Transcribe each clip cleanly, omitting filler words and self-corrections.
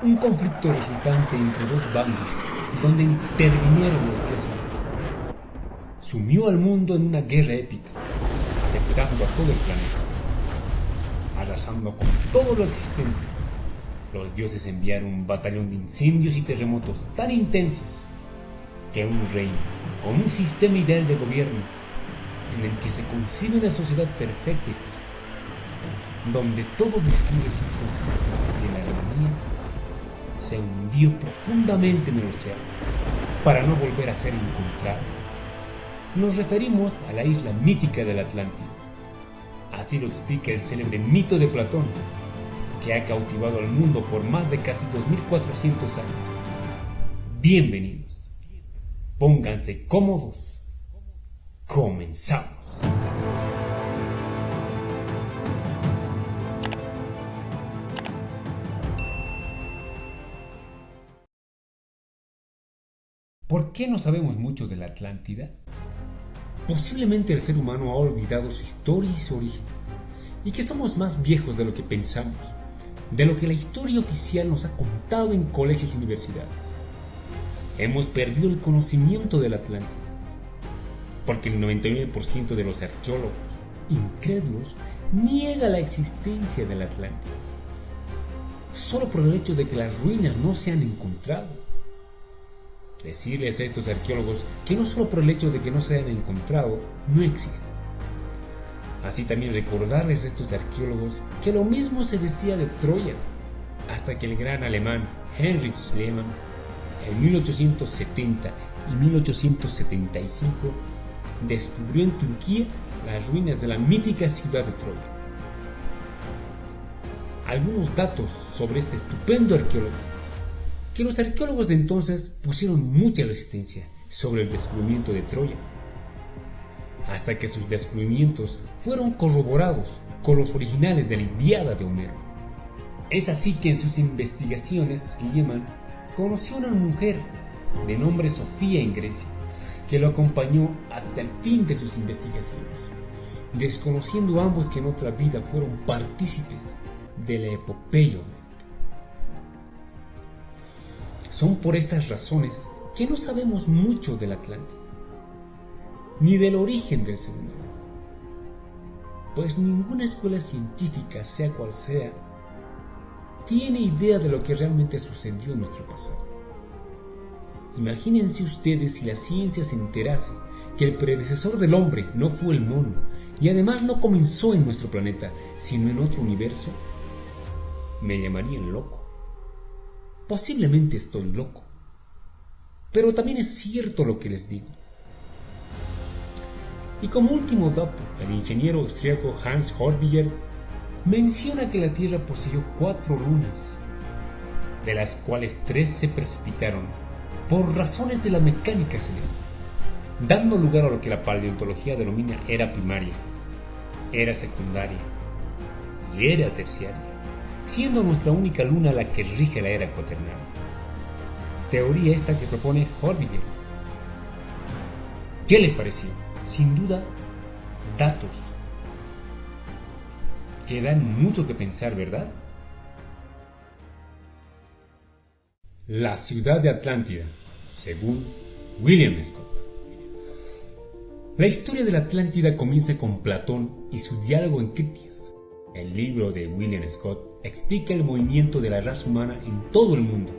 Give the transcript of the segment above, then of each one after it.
un conflicto resultante entre dos bandos, donde intervinieron los dioses, sumió al mundo en una guerra épica, afectando a todo el planeta, arrasando con todo lo existente. Los dioses enviaron un batallón de incendios y terremotos tan intensos que un reino, con un sistema ideal de gobierno, en el que se concibe una sociedad perfecta y justa, donde todo discurre sin conflictos y en armonía, se hundió profundamente en el océano para no volver a ser encontrado. Nos referimos a la isla mítica de la Atlántida. Así lo explica el célebre mito de Platón, que ha cautivado al mundo por más de casi 2400 años. Bienvenidos. Pónganse cómodos. Comenzamos. ¿Por qué no sabemos mucho de la Atlántida? Posiblemente el ser humano ha olvidado su historia y su origen, y que somos más viejos de lo que pensamos, de lo que la historia oficial nos ha contado en colegios y universidades. Hemos perdido el conocimiento de la Atlántida, porque el 99% de los arqueólogos incrédulos niega la existencia de la Atlántida, solo por el hecho de que las ruinas no se han encontrado. Decirles a estos arqueólogos que no solo por el hecho de que no se hayan encontrado, no existen. Así también recordarles a estos arqueólogos que lo mismo se decía de Troya, hasta que el gran alemán Heinrich Schliemann, en 1870 y 1875, descubrió en Turquía las ruinas de la mítica ciudad de Troya. Algunos datos sobre este estupendo arqueólogo, que los arqueólogos de entonces pusieron mucha resistencia sobre el descubrimiento de Troya, hasta que sus descubrimientos fueron corroborados con los originales de la Ilíada de Homero. Es así que en sus investigaciones Schliemann conoció a una mujer de nombre Sofía en Grecia, que lo acompañó hasta el fin de sus investigaciones, desconociendo ambos que en otra vida fueron partícipes de la epopeya homérica. Son por estas razones que no sabemos mucho de la Atlántida, ni del origen del ser humano, pues ninguna escuela científica, sea cual sea, tiene idea de lo que realmente sucedió en nuestro pasado. Imagínense ustedes si la ciencia se enterase que el predecesor del hombre no fue el mono, y además no comenzó en nuestro planeta, sino en otro universo. Me llamarían loco. Posiblemente estoy loco, pero también es cierto lo que les digo. Y como último dato, el ingeniero austríaco Hans Horbiger menciona que la Tierra poseyó 4 lunas, de las cuales 3 se precipitaron por razones de la mecánica celeste, dando lugar a lo que la paleontología denomina era primaria, era secundaria y era terciaria, siendo nuestra única luna la que rige la era cuaternaria. Teoría esta que propone Horbiger. ¿Qué les pareció? Sin duda, datos que dan mucho que pensar, ¿verdad? La ciudad de Atlántida, según William Scott. La historia de la Atlántida comienza con Platón y su diálogo en Critias. El libro de William Scott explica el movimiento de la raza humana en todo el mundo,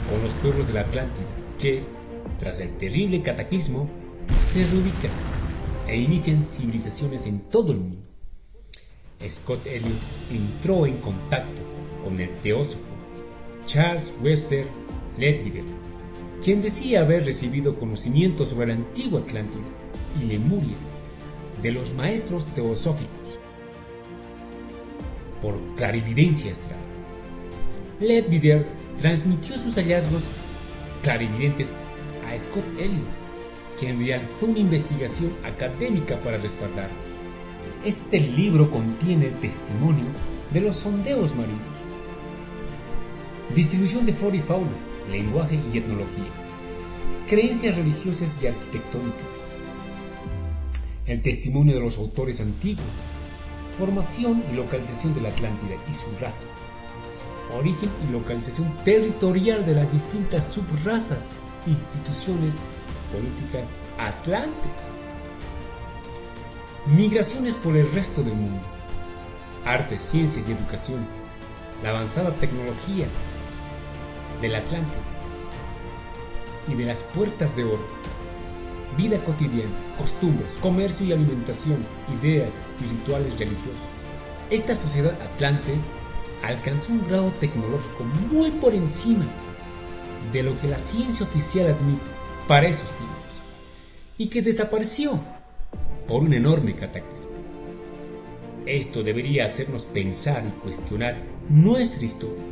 con los pueblos de la Atlántida que, tras el terrible cataclismo, se reubican e inician civilizaciones en todo el mundo. Scott Elliot entró en contacto con el teósofo Charles Webster Leadbeater, quien decía haber recibido conocimientos sobre la antigua Atlántida y Lemuria de los maestros teosóficos por clarividencia astral. Leadbeater transmitió sus hallazgos clarividentes a Scott Elliot, quien realizó una investigación académica para respaldarlos. Este libro contiene el testimonio de los sondeos marinos, distribución de flora y fauna, lenguaje y etnología, creencias religiosas y arquitectónicas, el testimonio de los autores antiguos, formación y localización de la Atlántida y su raza, origen y localización territorial de las distintas subrazas, instituciones políticas atlantes, migraciones por el resto del mundo, artes, ciencias y educación, la avanzada tecnología del Atlante y de las puertas de oro, vida cotidiana, costumbres, comercio y alimentación, ideas y rituales religiosos. Esta sociedad atlante alcanzó un grado tecnológico muy por encima de lo que la ciencia oficial admite para esos tiempos, y que desapareció por un enorme cataclismo. Esto debería hacernos pensar y cuestionar nuestra historia.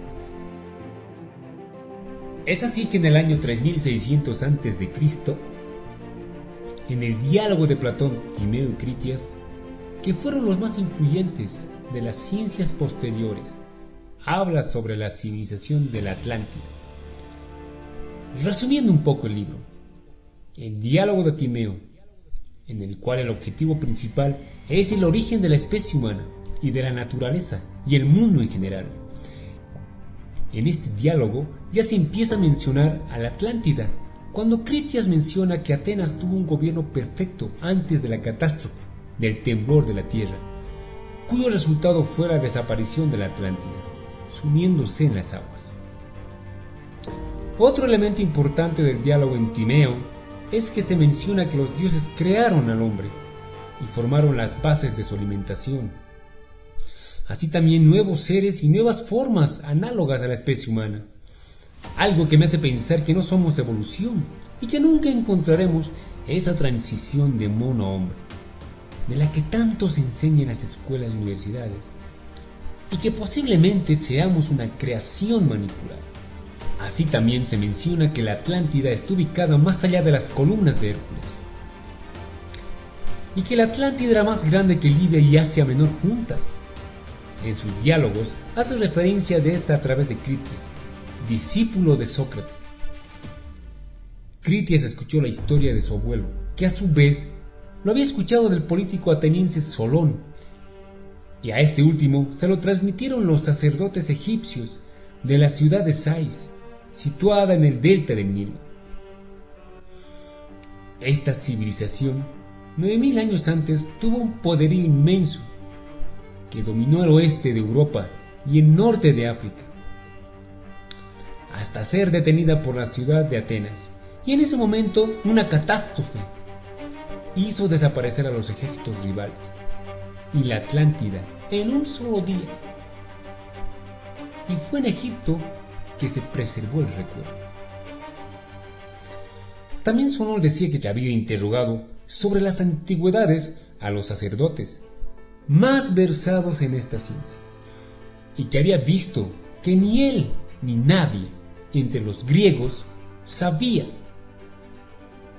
Es así que en el año 3600 a.C., en el diálogo de Platón, Timeo y Critias, que fueron los más influyentes de las ciencias posteriores, habla sobre la civilización de la Atlántida. Resumiendo un poco el libro, el diálogo de Timeo, en el cual el objetivo principal es el origen de la especie humana y de la naturaleza y el mundo en general. En este diálogo ya se empieza a mencionar a la Atlántida, cuando Critias menciona que Atenas tuvo un gobierno perfecto antes de la catástrofe del temblor de la tierra, cuyo resultado fue la desaparición de la Atlántida, sumiéndose en las aguas. Otro elemento importante del diálogo en Timeo es que se menciona que los dioses crearon al hombre y formaron las bases de su alimentación. Así también nuevos seres y nuevas formas análogas a la especie humana. Algo que me hace pensar que no somos evolución y que nunca encontraremos esa transición de mono a hombre, de la que tanto se enseña en las escuelas y universidades, y que posiblemente seamos una creación manipulada. Así también se menciona que la Atlántida está ubicada más allá de las columnas de Hércules, y que la Atlántida era más grande que Libia y Asia Menor juntas. En sus diálogos hace referencia de esta a través de Critias, discípulo de Sócrates. Critias escuchó la historia de su abuelo, que a su vez lo había escuchado del político ateniense Solón, y a este último se lo transmitieron los sacerdotes egipcios de la ciudad de Sais, situada en el delta del Nilo. Esta civilización, 9000 años antes, tuvo un poderío inmenso que dominó el oeste de Europa y el norte de África, hasta ser detenida por la ciudad de Atenas, y en ese momento una catástrofe hizo desaparecer a los ejércitos rivales y la Atlántida en un solo día. Y fue en Egipto que se preservó el recuerdo. También Solón decía que había interrogado sobre las antigüedades a los sacerdotes más versados en esta ciencia, y que había visto que ni él ni nadie entre los griegos sabía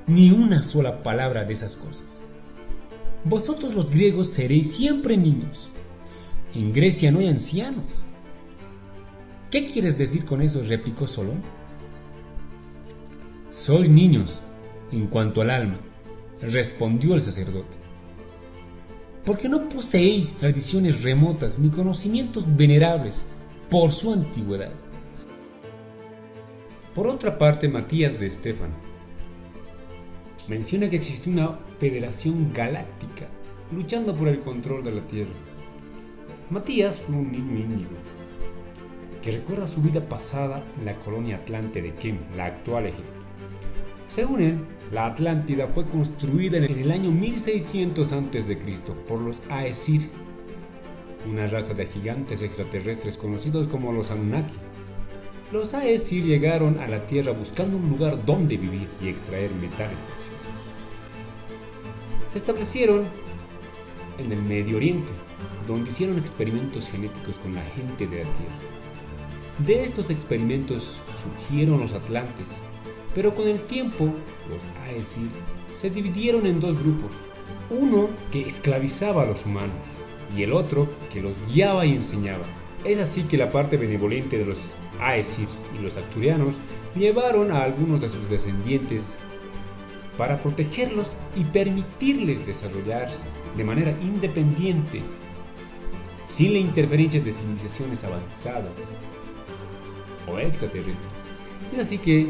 ni una sola palabra de esas cosas. Vosotros los griegos seréis siempre niños. En Grecia no hay ancianos. ¿Qué quieres decir con eso?, replicó Solón. Sois niños en cuanto al alma, respondió el sacerdote, porque no poseéis tradiciones remotas ni conocimientos venerables por su antigüedad. Por otra parte, Matías de Estéfano menciona que existió una federación galáctica luchando por el control de la Tierra. Matías fue un niño índigo que recuerda su vida pasada en la colonia atlante de Kem, la actual Egipto. Según él, la Atlántida fue construida en el año 1600 a.C. por los Aesir, una raza de gigantes extraterrestres conocidos como los Anunnaki. Los Aesir llegaron a la Tierra buscando un lugar donde vivir y extraer metales preciosos. Se establecieron en el Medio Oriente, donde hicieron experimentos genéticos con la gente de la Tierra. De estos experimentos surgieron los atlantes, pero con el tiempo los Aesir se dividieron en dos grupos, uno que esclavizaba a los humanos y el otro que los guiaba y enseñaba. Es así que la parte benevolente de los Aesir y los arturianos llevaron a algunos de sus descendientes para protegerlos y permitirles desarrollarse de manera independiente, sin la interferencia de civilizaciones avanzadas, o extraterrestres. Es así que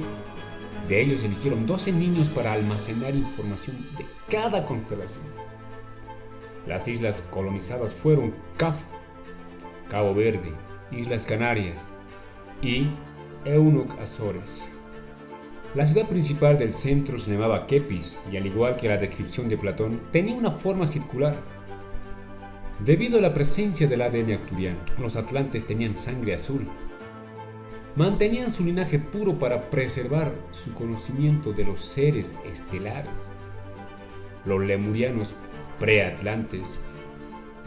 de ellos eligieron 12 niños para almacenar información de cada constelación. Las islas colonizadas fueron Cafo, Cabo Verde, Islas Canarias y Eunuch Azores. La ciudad principal del centro se llamaba Kepis y, al igual que la descripción de Platón, tenía una forma circular. Debido a la presencia del ADN arcturiano, los atlantes tenían sangre azul. Mantenían su linaje puro para preservar su conocimiento de los seres estelares. Los lemurianos preatlantes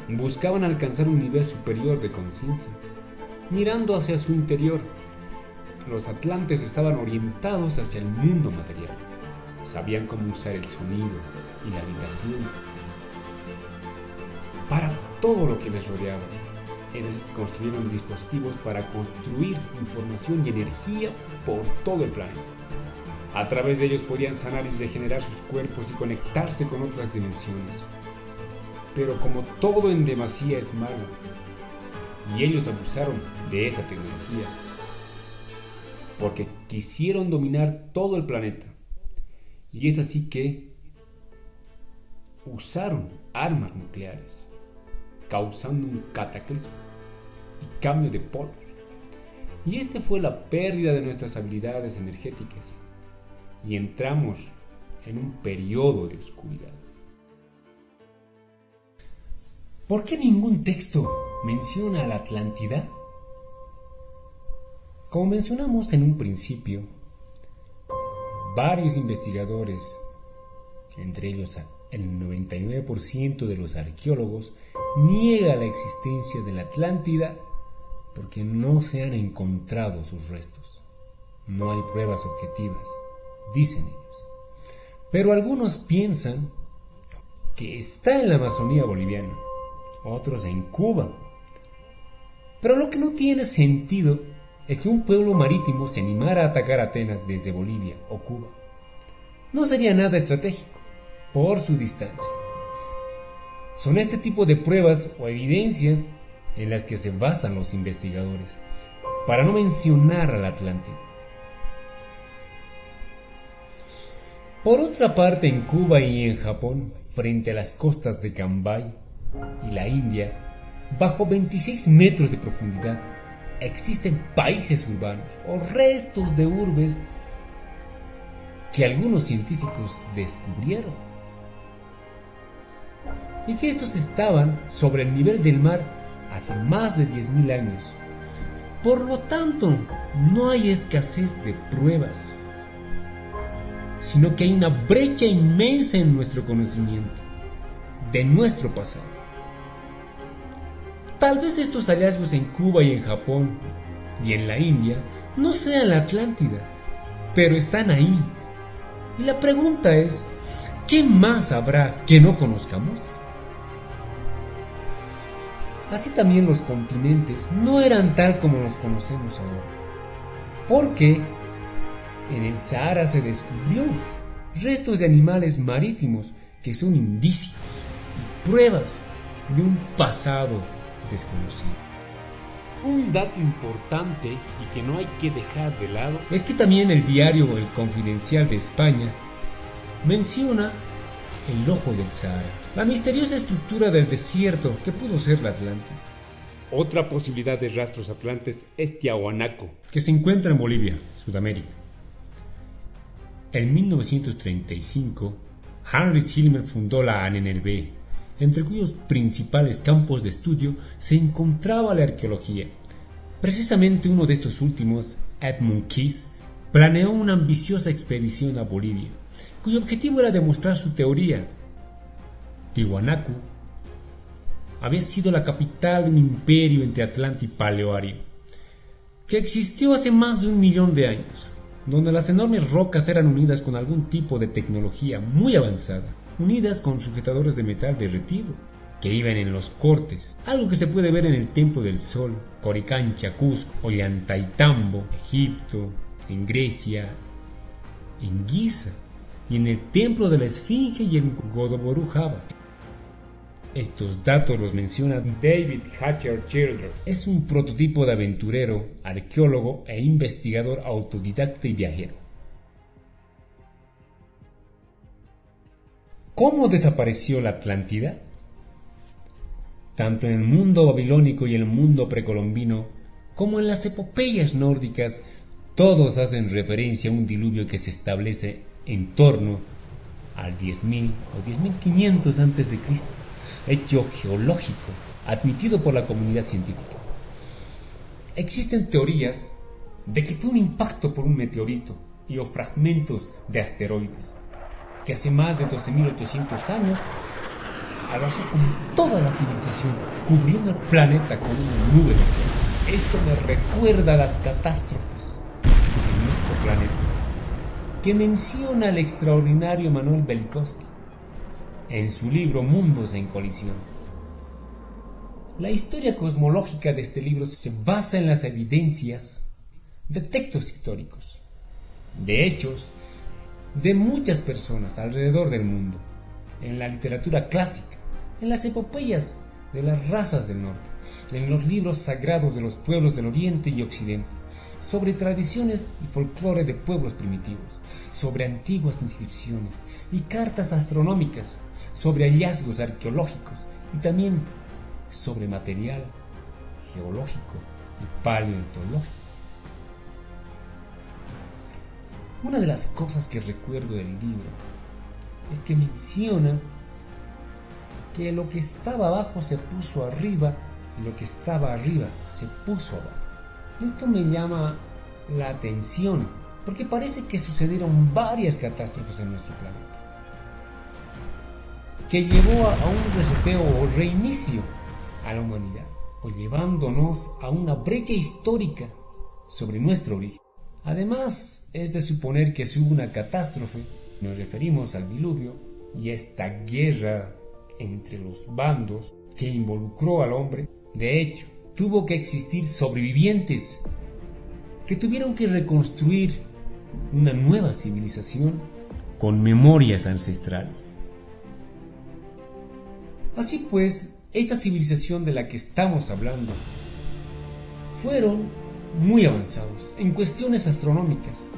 buscaban alcanzar un nivel superior de conciencia, mirando hacia su interior. Los atlantes estaban orientados hacia el mundo material. Sabían cómo usar el sonido y la vibración para todo lo que les rodeaba. Es decir, construyeron dispositivos para construir información y energía por todo el planeta. A través de ellos podían sanar y regenerar sus cuerpos y conectarse con otras dimensiones. Pero como todo en demasía es malo, y ellos abusaron de esa tecnología, porque quisieron dominar todo el planeta. Y es así que usaron armas nucleares, causando un cataclismo y cambio de polos. Y este fue la pérdida de nuestras habilidades energéticas. Y entramos en un periodo de oscuridad. ¿Por qué ningún texto menciona a la Atlántida? Como mencionamos en un principio, varios investigadores, entre ellos el 99% de los arqueólogos, niega la existencia de la Atlántida porque no se han encontrado sus restos. No hay pruebas objetivas, dicen ellos. Pero algunos piensan que está en la Amazonía boliviana, otros en Cuba. Pero lo que no tiene sentido es que un pueblo marítimo se animara a atacar a Atenas desde Bolivia o Cuba. No sería nada estratégico, por su distancia. Son este tipo de pruebas o evidencias en las que se basan los investigadores, para no mencionar a la Atlántida. Por otra parte, en Cuba y en Japón, frente a las costas de Cambay y la India, bajo 26 metros de profundidad, existen países urbanos o restos de urbes que algunos científicos descubrieron, y que estos estaban sobre el nivel del mar hace más de 10.000 años. Por lo tanto, no hay escasez de pruebas, sino que hay una brecha inmensa en nuestro conocimiento de nuestro pasado. Tal vez estos hallazgos en Cuba y en Japón y en la India no sean la Atlántida, pero están ahí. Y la pregunta es, ¿qué más habrá que no conozcamos? Así también los continentes no eran tal como los conocemos ahora, porque en el Sahara se descubrió restos de animales marítimos que son indicios y pruebas de un pasado desconocido. Un dato importante y que no hay que dejar de lado es que también el diario El Confidencial de España menciona el ojo del Sahara, la misteriosa estructura del desierto que pudo ser la Atlántida. Otra posibilidad de rastros atlantes es Tiahuanaco, que se encuentra en Bolivia, Sudamérica. En 1935, Heinrich Schirmer fundó la ANNB, entre cuyos principales campos de estudio se encontraba la arqueología. Precisamente uno de estos últimos, Edmund Cayce, planeó una ambiciosa expedición a Bolivia, cuyo objetivo era demostrar su teoría. Tiahuanaco había sido la capital de un imperio entre Atlante y Paleoario, que existió hace más de 1 millón de años, donde las enormes rocas eran unidas con algún tipo de tecnología muy avanzada, unidas con sujetadores de metal derretido, que iban en los cortes, algo que se puede ver en el Templo del Sol, Coricancha, Cusco, Ollantaytambo, Egipto, en Grecia, en Giza, y en el Templo de la Esfinge y en Godoboru, Java. Estos datos los menciona David Hatcher Childress. Es un prototipo de aventurero, arqueólogo e investigador autodidacta y viajero. ¿Cómo desapareció la Atlántida? Tanto en el mundo babilónico y el mundo precolombino, como en las epopeyas nórdicas, todos hacen referencia a un diluvio que se establece en torno al 10.000 o 10.500 a.C., hecho geológico admitido por la comunidad científica. Existen teorías de que fue un impacto por un meteorito y o fragmentos de asteroides, que hace más de 12.800 años arrasó con toda la civilización, cubriendo el planeta con una nube. Esto me recuerda a las catástrofes en nuestro planeta, que menciona el extraordinario Manuel Velikovsky en su libro Mundos en colisión. La historia cosmológica de este libro se basa en las evidencias de textos históricos, de hechos de muchas personas alrededor del mundo, en la literatura clásica, en las epopeyas de las razas del norte, en los libros sagrados de los pueblos del oriente y occidente, sobre tradiciones y folclore de pueblos primitivos, sobre antiguas inscripciones y cartas astronómicas, sobre hallazgos arqueológicos y también sobre material geológico y paleontológico. Una de las cosas que recuerdo del libro es que menciona que lo que estaba abajo se puso arriba y lo que estaba arriba se puso abajo. Esto me llama la atención porque parece que sucedieron varias catástrofes en nuestro planeta, que llevó a un reseteo o reinicio a la humanidad, o llevándonos a una brecha histórica sobre nuestro origen. Además, es de suponer que si hubo una catástrofe, nos referimos al diluvio y esta guerra entre los bandos que involucró al hombre. De hecho, tuvo que existir sobrevivientes que tuvieron que reconstruir una nueva civilización con memorias ancestrales. Así pues, esta civilización de la que estamos hablando fueron muy avanzados en cuestiones astronómicas,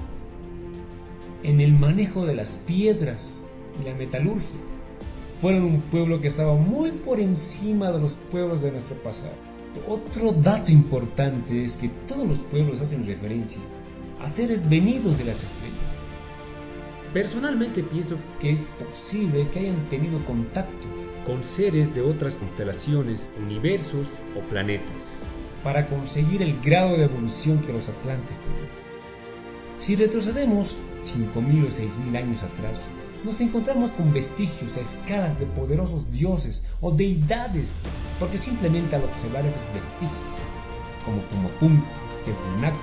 en el manejo de las piedras y la metalurgia. Fueron un pueblo que estaba muy por encima de los pueblos de nuestro pasado. Otro dato importante es que todos los pueblos hacen referencia a seres venidos de las estrellas. Personalmente pienso que es posible que hayan tenido contacto con seres de otras constelaciones, universos o planetas, para conseguir el grado de evolución que los atlantes tenían. Si retrocedemos 5.000 o 6.000 años atrás, nos encontramos con vestigios a escalas de poderosos dioses o deidades, porque simplemente al observar esos vestigios, como Pumapunku, Tiahuanaco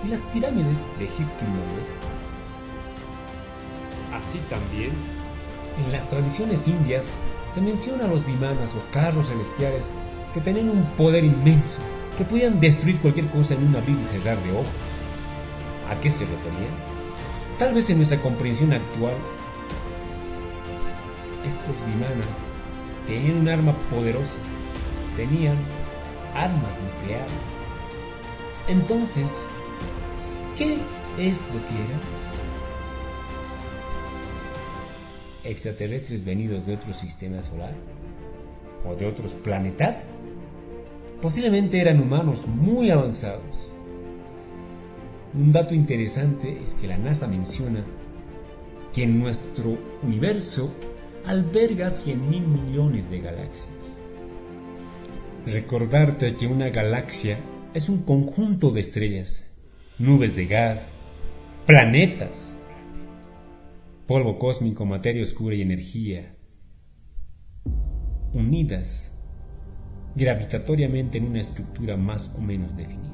y las pirámides de Egipto y Moria. Así también, en las tradiciones indias se menciona a los vimanas o carros celestiales que tenían un poder inmenso, que podían destruir cualquier cosa en un abrir y cerrar de ojos. ¿A qué se referían? Tal vez en nuestra comprensión actual, estos vimanas tenían un arma poderosa, tenían armas nucleares. Entonces, ¿qué es lo que eran? ¿Extraterrestres venidos de otro sistema solar? ¿O de otros planetas? Posiblemente eran humanos muy avanzados. Un dato interesante es que la NASA menciona que en nuestro universo alberga 100.000 millones de galaxias. Recordarte que una galaxia es un conjunto de estrellas, nubes de gas, planetas, polvo cósmico, materia oscura y energía, unidas gravitatoriamente en una estructura más o menos definida.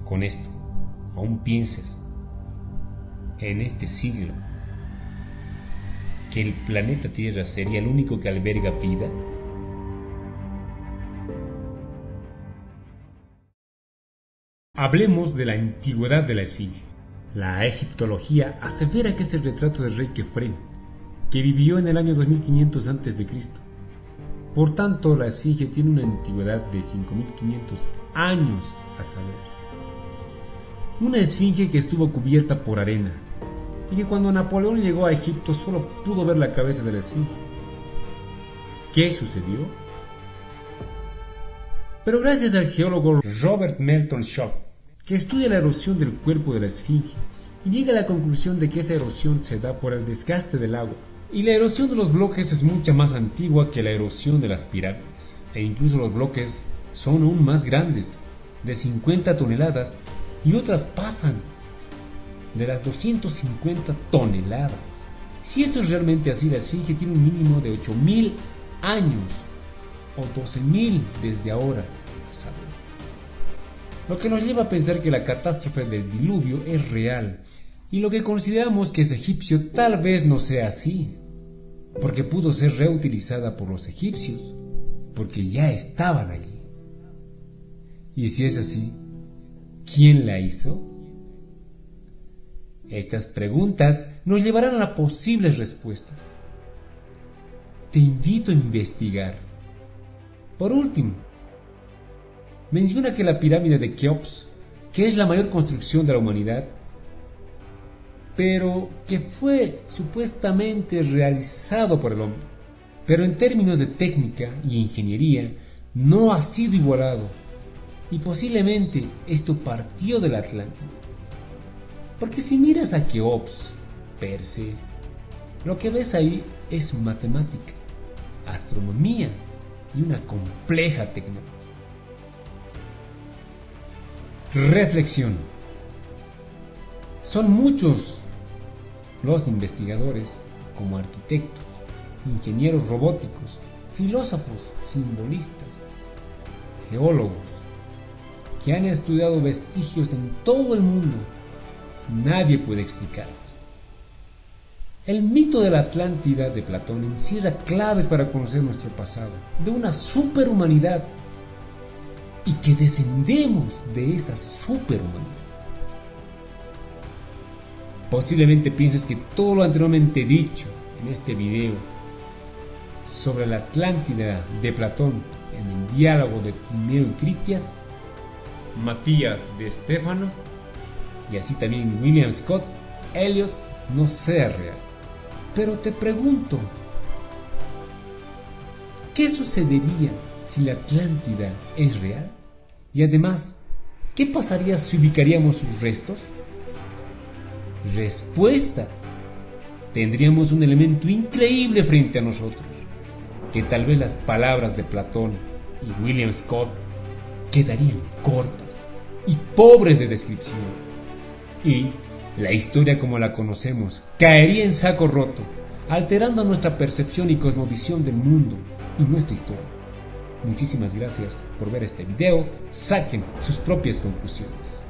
Con esto, aún piensas en este siglo que el planeta Tierra sería el único que alberga vida. Hablemos de la antigüedad de la Esfinge. La egiptología asevera que es el retrato del rey Kefren, que vivió en el año 2500 a.C. Por tanto, la esfinge tiene una antigüedad de 5500 años a saber. Una esfinge que estuvo cubierta por arena y que cuando Napoleón llegó a Egipto solo pudo ver la cabeza de la esfinge. ¿Qué sucedió? Pero gracias al geólogo Robert Melton Shaw, que estudia la erosión del cuerpo de la esfinge y llega a la conclusión de que esa erosión se da por el desgaste del agua, y la erosión de los bloques es mucha más antigua que la erosión de las pirámides, e incluso los bloques son aún más grandes, de 50 toneladas, y otras pasan de las 250 toneladas. Si esto es realmente así, la esfinge tiene un mínimo de 8000 años o 12000 desde ahora a saber. Lo que nos lleva a pensar que la catástrofe del diluvio es real, y lo que consideramos que es egipcio tal vez no sea así, porque pudo ser reutilizada por los egipcios, porque ya estaban allí. Y si es así, ¿quién la hizo? Estas preguntas nos llevarán a posibles respuestas. Te invito a investigar. Por último, menciona que la pirámide de Keops, que es la mayor construcción de la humanidad, pero que fue supuestamente realizado por el hombre, pero en términos de técnica y ingeniería no ha sido igualado, y posiblemente esto partió del Atlántico. Porque si miras a Keops per se, lo que ves ahí es matemática, astronomía y una compleja tecnología. Reflexión. Son muchos los investigadores, como arquitectos, ingenieros robóticos, filósofos, simbolistas, geólogos, que han estudiado vestigios en todo el mundo. Nadie puede explicarlos. El mito de la Atlántida de Platón encierra claves para conocer nuestro pasado, de una superhumanidad, y que descendemos de esa superhumanidad. Posiblemente pienses que todo lo anteriormente dicho en este video sobre la Atlántida de Platón en el diálogo de Timeo y Critias, Matías de Stefano y así también William Scott Elliot no sea real. Pero te pregunto, ¿qué sucedería si la Atlántida es real? Y además, ¿qué pasaría si ubicaríamos sus restos? Respuesta: tendríamos un elemento increíble frente a nosotros, que tal vez las palabras de Platón y William Scott quedarían cortas y pobres de descripción, y la historia como la conocemos caería en saco roto, alterando nuestra percepción y cosmovisión del mundo y nuestra historia. Muchísimas gracias por ver este video, saquen sus propias conclusiones.